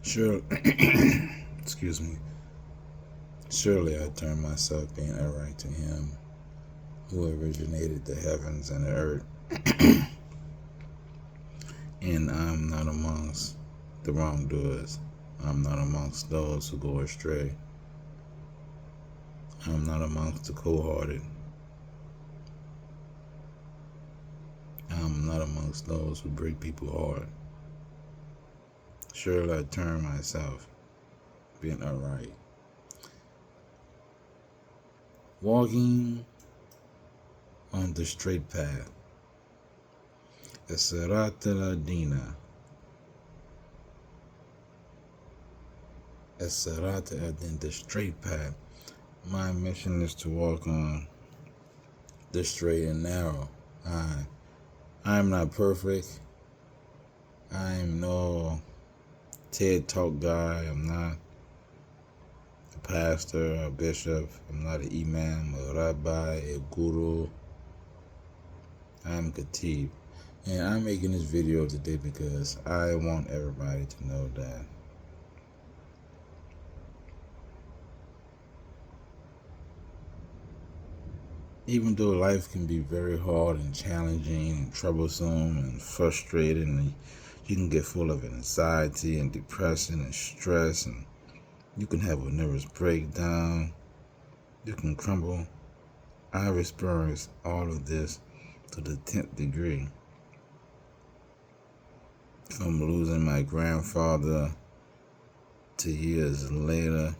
Sure, excuse me. Surely I turn myself being upright to Him who originated the heavens and the earth, and I'm not amongst the wrongdoers. I'm not amongst those who go astray. I'm not amongst the cold-hearted. I'm not amongst those who break people's heart. Surely I turn myself being upright. Walking on the straight path. As-sirat al-Adina. As-sirat al-Adina, the straight path. My mission is to walk on the straight and narrow. I'm not perfect. I'm no TED Talk guy. I'm not a pastor, a bishop. I'm not an imam, a rabbi, a guru. I'm Kateb. And I'm making this video today because I want everybody to know that even though life can be very hard and challenging and troublesome and frustrating, and you can get full of anxiety and depression and stress, and you can have a nervous breakdown, you can crumble. I've experienced all of this to the 10th degree. From losing my grandfather to years later,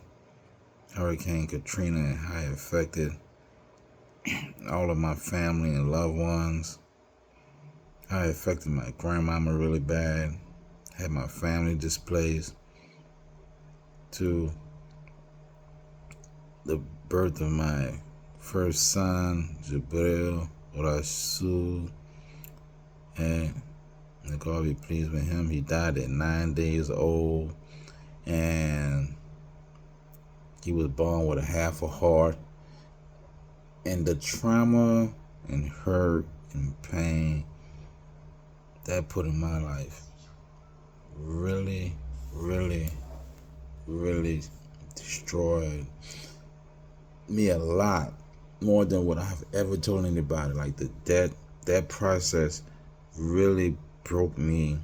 Hurricane Katrina and how it affected all of my family and loved ones. How it affected my grandmama really bad. Had my family displaced. To the birth of my first son, Jabril, Rasul, and God be pleased with him. He died at 9 days old, and he was born with a half a heart. And the trauma and hurt and pain that put in my life really, really, really destroyed me a lot, more than what I've ever told anybody. Like that process really broke me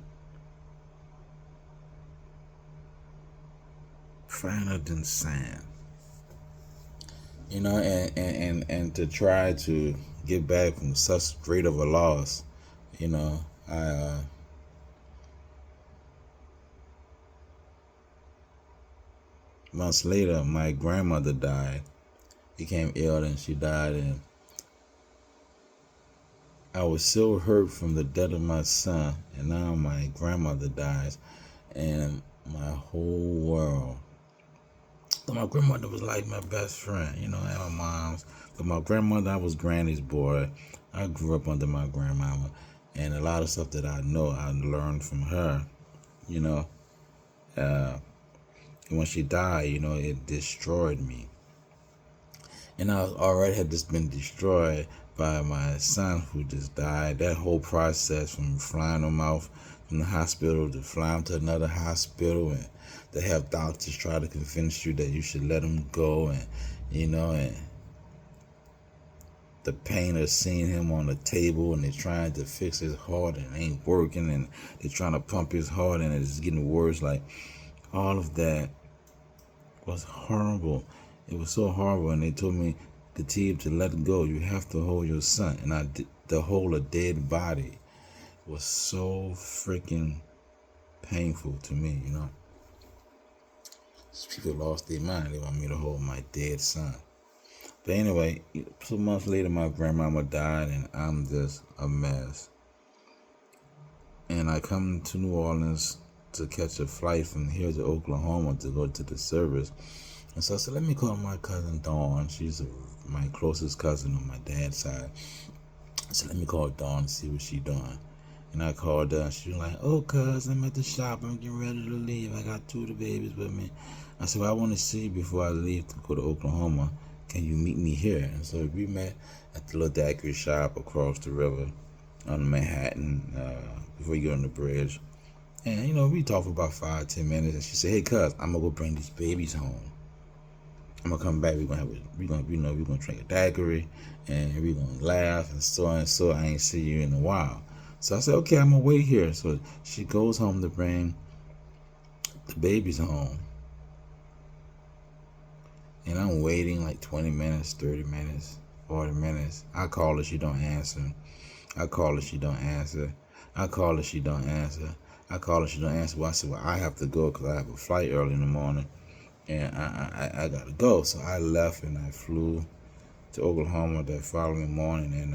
finer than sand. You know, and to try to get back from such great of a loss, you know, months later, my grandmother died, became ill, and she died, and I was so hurt from the death of my son, and now my grandmother dies, and my whole world. But my grandmother was like my best friend, you know, and my mom's. But my grandmother, I was Granny's boy. I grew up under my grandmama, and a lot of stuff that I know, I learned from her, you know. And when she died, you know, it destroyed me. And I already had just been destroyed by my son who just died. That whole process from flying him out from the hospital to flying to another hospital, and to have doctors try to convince you that you should let him go, and you know, and the pain of seeing him on the table, and they're trying to fix his heart and it ain't working, and they're trying to pump his heart and it's getting worse. Like, all of that was horrible. It was so horrible, and they told me, Kateb, to let it go. You have to hold your son. And I did. To hold a dead body was so freaking painful to me, you know. People lost their mind. They want me to hold my dead son. But anyway, 2 months later, my grandmama died, and I'm just a mess. And I come to New Orleans to catch a flight from here to Oklahoma to go to the service. And so I said, let me call my cousin Dawn. She's my closest cousin on my dad's side. I said, let me call Dawn and see what she's doing. And I called her, and she was like, oh, cuz, I'm at the shop. I'm getting ready to leave. I got 2 of the babies with me. I said, well, I want to see you before I leave to go to Oklahoma. Can you meet me here? And so we met at the little daiquiri shop across the river on Manhattan, before you get on the bridge. And we talked for about 5-10 minutes, and she said, "Hey, cuz, I'm gonna go bring these babies home. I'm gonna come back. We're gonna drink a daiquiri, and we're gonna laugh and so on and so. I ain't see you in a while." So I said, "Okay, I'm gonna wait here." So she goes home to bring the babies home, and I'm waiting like 20 minutes, 30 minutes, 40 minutes. I call her, she don't answer. I call her, she don't answer. I call her, she don't answer. I call her, she don't answer. Well, I said, "Well, I have to go because I have a flight early in the morning, and I gotta go." So I left and I flew to Oklahoma that following morning, and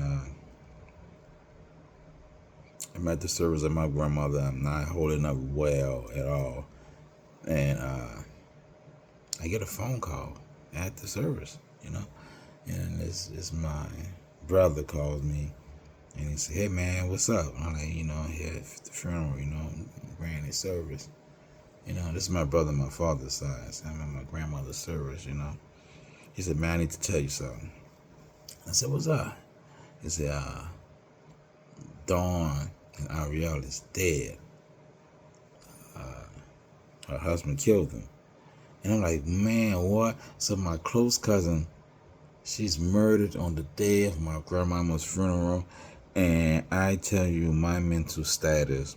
I'm at the service of my grandmother. I'm not holding up well at all, and I get a phone call at the service, and it's my brother calls me, and he said, "Hey man, what's up?" And I'm like, here at the funeral, ran the service. This is my brother, my father's side. So I'm at my grandmother's service. He said, "Man, I need to tell you something." I said, "What's up?" He said, "Dawn and Ariel is dead. Her husband killed them." And I'm like, "Man, what?" So my close cousin, she's murdered on the day of my grandmama's funeral. And I tell you, my mental status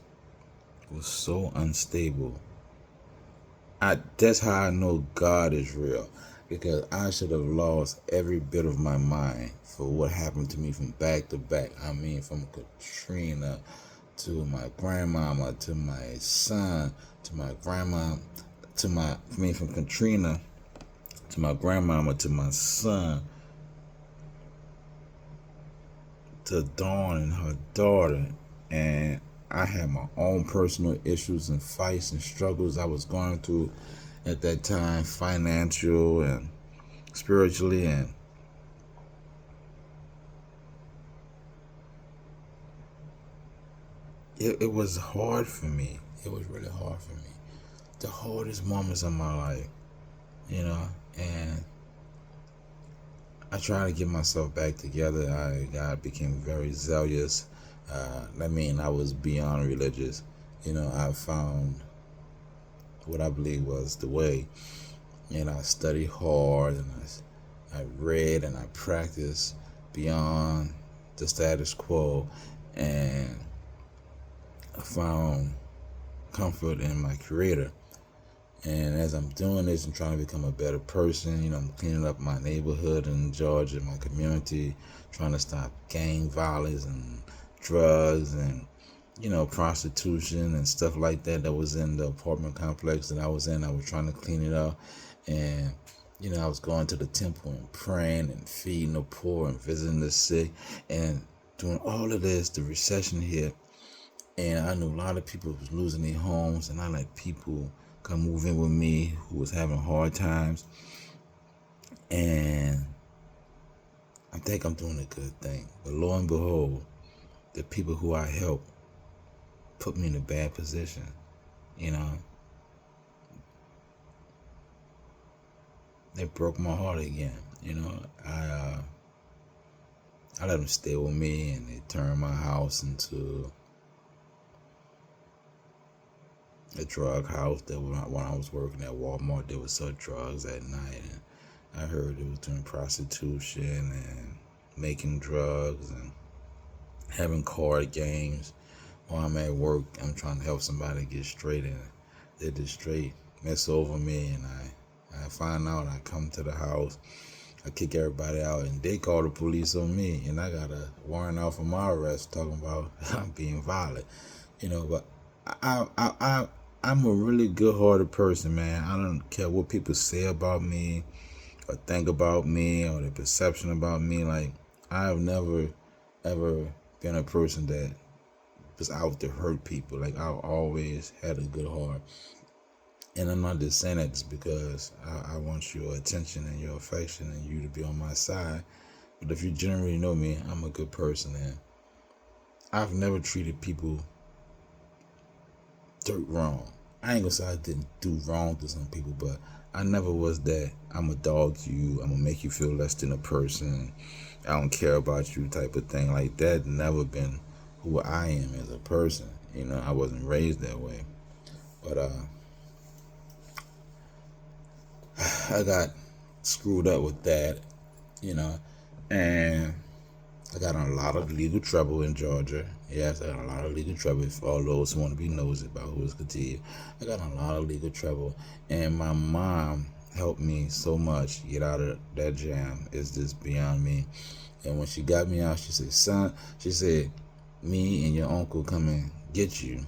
was so unstable. That's how I know God is real. Because I should have lost every bit of my mind for what happened to me from back to back. I mean, from Katrina to my grandmama to my son to my grandma from Katrina to my grandmama to my son to Dawn and her daughter. And I had my own personal issues and fights and struggles I was going through at that time, financial and spiritually, and it was hard for me. It was really hard for me. The hardest moments of my life, and I tried to get myself back together. I became very zealous. I was beyond religious. I found what I believe was the way, and I studied hard, and I read and I practiced beyond the status quo, and I found comfort in my Creator. And as I'm doing this and trying to become a better person, I'm cleaning up my neighborhood in Georgia, my community, trying to stop gang violence and drugs and, prostitution and stuff like that was in the apartment complex that I was in. I was trying to clean it up. And, I was going to the temple and praying and feeding the poor and visiting the sick and doing all of this. The recession hit. And I knew a lot of people was losing their homes, and I let people come move in with me who was having hard times. And I think I'm doing a good thing. But lo and behold, the people who I helped put me in a bad position. They broke my heart again. I let them stay with me, and they turned my house into a drug house. That when I was working at Walmart, they would sell drugs at night, and I heard it was doing prostitution and making drugs and having card games. While I'm at work, I'm trying to help somebody get straight, and they just straight mess over me. And I find out, I come to the house, I kick everybody out, and they call the police on me, and I got a warrant out for my arrest talking about I'm being violent. But I'm a really good-hearted person, man. I don't care what people say about me or think about me or their perception about me. Like, I have never, ever been a person that was out to hurt people. Like, I've always had a good heart. And I'm not just saying that just because I want your attention and your affection and you to be on my side. But if you generally know me, I'm a good person, and I've never treated people dirt wrong. I ain't gonna say I didn't do wrong to some people, but I never was that I'm a dog you, I'm gonna make you feel less than a person, I don't care about you type of thing. Like, that never been who I am as a person. I wasn't raised that way. But I got screwed up with that, you know, and I got in a lot of legal trouble in Georgia. Yes, I got in a lot of legal trouble. For all those who want to be nosy about who is Kateb, I got in a lot of legal trouble, and my mom helped me so much get out of that jam. It's just beyond me. And when she got me out, she said, "Son," she said, "me and your uncle come and get you."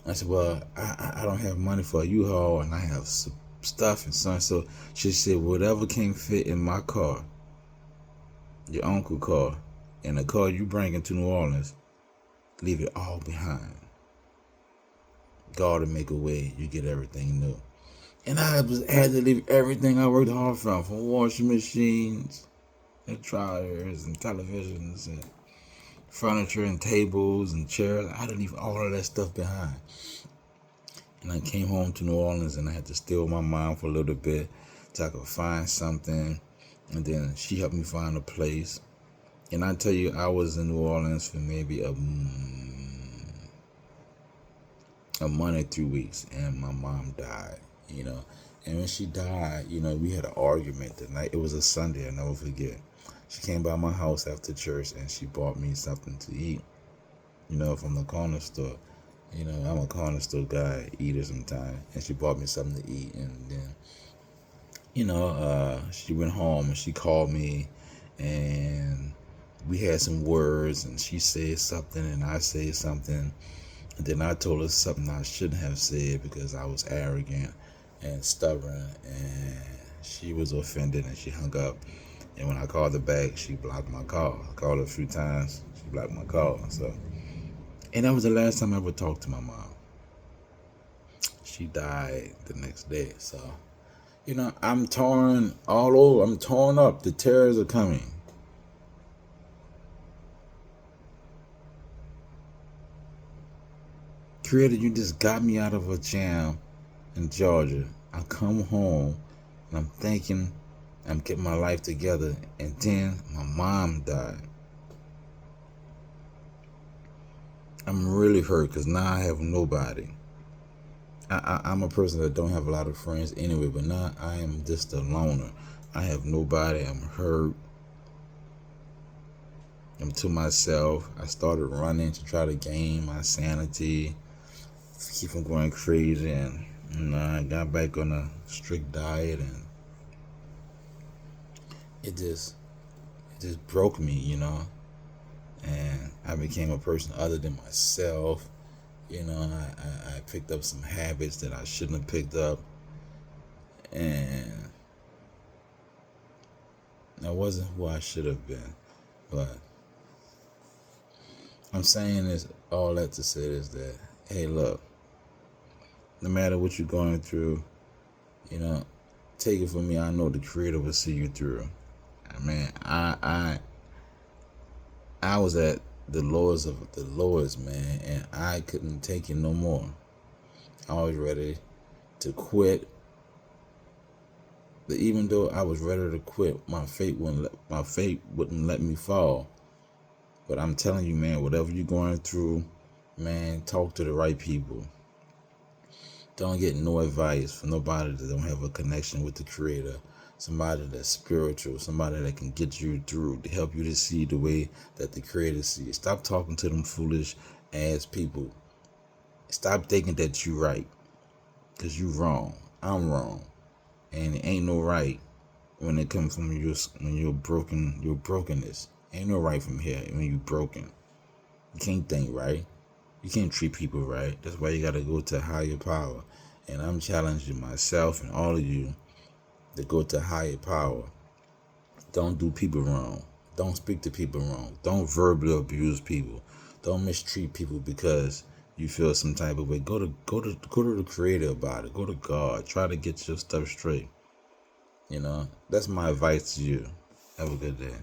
I said, "Well, I don't have money for a U-Haul, and I have some stuff and son." So she said, "Whatever can fit in my car, your uncle car, and the car you bring into New Orleans, leave it all behind. God will make a way. You get everything new." And I had to leave everything I worked hard from washing machines and dryers and televisions and furniture and tables and chairs. I had to leave all of that stuff behind. And I came home to New Orleans, and I had to stay with my mom for a little bit till I could find something. And then she helped me find a place. And I tell you, I was in New Orleans for maybe a month or 3 weeks, and my mom died, you know. And when she died, you know, we had an argument the night. It was a Sunday, I'll never forget. She came by my house after church, and she bought me something to eat, you know, from the corner store. You know, I'm a corner store guy, eater sometimes. And she bought me something to eat. And then, you know, she went home and she called me, and we had some words, and she said something and I said something. And then I told her something I shouldn't have said because I was arrogant and stubborn, and she was offended and she hung up. And when I called her back, she blocked my call. I called her a few times, she blocked my call. And that was the last time I ever talked to my mom. She died the next day. So, you know, I'm torn all over. I'm torn up. The terrors are coming. Creator, you just got me out of a jam in Georgia. I come home and I'm thinking I'm getting my life together, and then my mom died. I'm really hurt because now I have nobody. I'm a person that don't have a lot of friends anyway, but now I am just a loner. I have nobody. I'm hurt. I'm to myself. I started running to try to gain my sanity, keep from going crazy, and you know, I got back on a strict diet, and it just broke me, you know. And I became a person other than myself. You know, I picked up some habits that I shouldn't have picked up, and I wasn't who I should have been. But I'm saying this, all that to say is that, hey, look, no matter what you're going through, you know, take it from me, I know the Creator will see you through. Man, I was at the lowest of the lowest, man, and I couldn't take it no more. I was ready to quit. But even though I was ready to quit, my fate wouldn't let me fall. But I'm telling you, man, whatever you're going through, man, talk to the right people. Don't get no advice from nobody that don't have a connection with the Creator. Somebody that's spiritual, somebody that can get you through, to help you to see the way that the Creator sees. Stop talking to them foolish ass people. Stop thinking that you right, because you wrong. I'm wrong. And it ain't no right when it comes from your brokenness. Ain't no right from here when you broken. You can't think right. You can't treat people right. That's why you gotta go to higher power. And I'm challenging myself and all of you to go to higher power. Don't do people wrong. Don't speak to people wrong. Don't verbally abuse people. Don't mistreat people because you feel some type of way. Go to the Creator about it. Go to God. Try to get your stuff straight. You know, that's my advice to you. Have a good day.